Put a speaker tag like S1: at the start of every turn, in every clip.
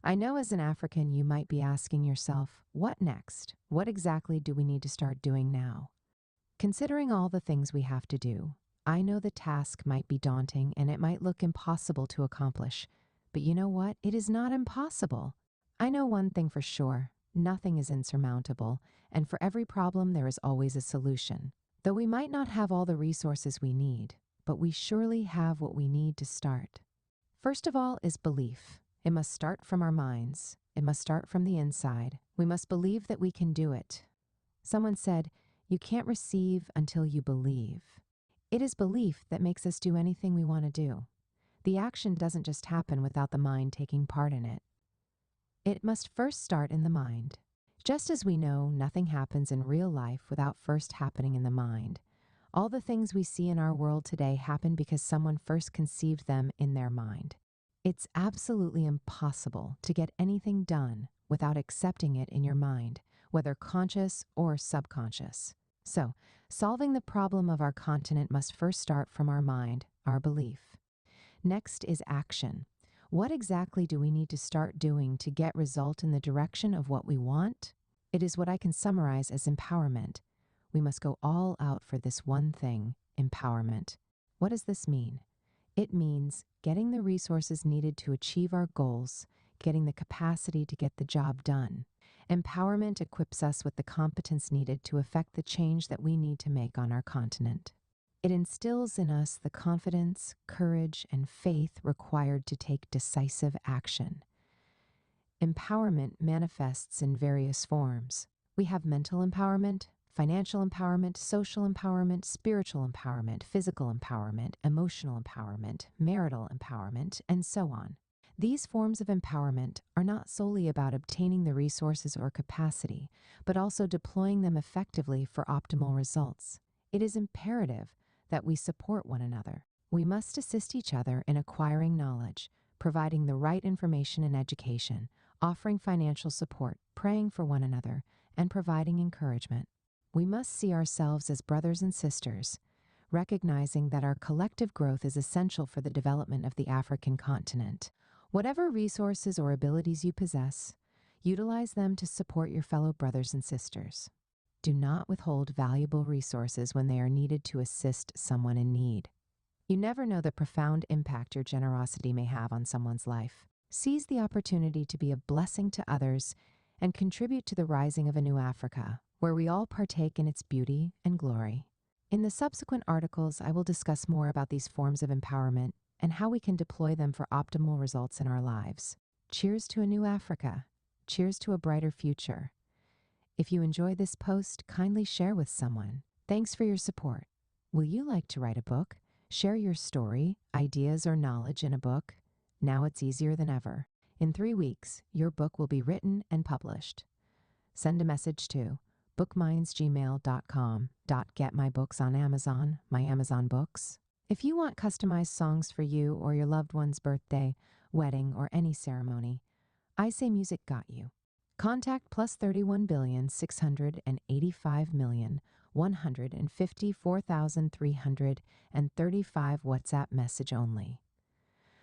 S1: I know as an African, you might be asking yourself, what next? What exactly do we need to start doing now? Considering all the things we have to do, I know the task might be daunting and it might look impossible to accomplish. But you know what? It is not impossible. I know one thing for sure: nothing is insurmountable, and for every problem, there is always a solution. Though we might not have all the resources we need, but we surely have what we need to start. First of all is belief. It must start from our minds. It must start from the inside. We must believe that we can do it. Someone said, "You can't receive until you believe." It is belief that makes us do anything we want to do. The action doesn't just happen without the mind taking part in it. It must first start in the mind. Just as we know nothing happens in real life without first happening in the mind, all the things we see in our world today happen because someone first conceived them in their mind. It's absolutely impossible to get anything done without accepting it in your mind, whether conscious or subconscious. So, solving the problem of our continent must first start from our mind, our belief. Next is action. What exactly do we need to start doing to get result in the direction of what we want? It is what I can summarize as empowerment. We must go all out for this one thing: empowerment. What does this mean? It means getting the resources needed to achieve our goals, getting the capacity to get the job done. Empowerment equips us with the competence needed to effect the change that we need to make on our continent. It instills in us the confidence, courage, and faith required to take decisive action. Empowerment manifests in various forms. We have mental empowerment, financial empowerment, social empowerment, spiritual empowerment, physical empowerment, emotional empowerment, marital empowerment, and so on. These forms of empowerment are not solely about obtaining the resources or capacity, but also deploying them effectively for optimal results. It is imperative that we support one another. We must assist each other in acquiring knowledge, providing the right information and education, offering financial support, praying for one another, and providing encouragement. We must see ourselves as brothers and sisters, recognizing that our collective growth is essential for the development of the African continent. Whatever resources or abilities you possess, utilize them to support your fellow brothers and sisters. Do not withhold valuable resources when they are needed to assist someone in need. You never know the profound impact your generosity may have on someone's life. Seize the opportunity to be a blessing to others and contribute to the rising of a new Africa, where we all partake in its beauty and glory. In the subsequent articles, I will discuss more about these forms of empowerment and how we can deploy them for optimal results in our lives. Cheers to a new Africa. Cheers to a brighter future. If you enjoyed this post, kindly share with someone. Thanks for your support. Will you like to write a book? Share your story, ideas, or knowledge in a book? Now it's easier than ever. In 3 weeks, your book will be written and published. Send a message to bookmindsgmail.com. Get my books on Amazon, my Amazon books. If you want customized songs for you or your loved one's birthday, wedding, or any ceremony, I Say Music got you. Contact +31,685,154,335 WhatsApp message only.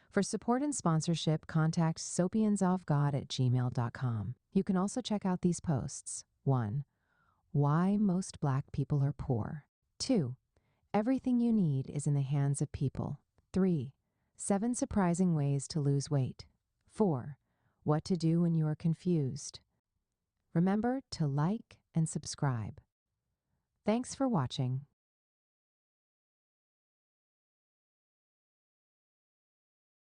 S1: For support and sponsorship, contact sopiansofgod@gmail.com. You can also check out these posts. 1. Why most Black people are poor. 2. Everything you need is in the hands of people. 3. 7 surprising ways to lose weight. 4. What to do when you are confused. Remember to like and subscribe. Thanks for watching.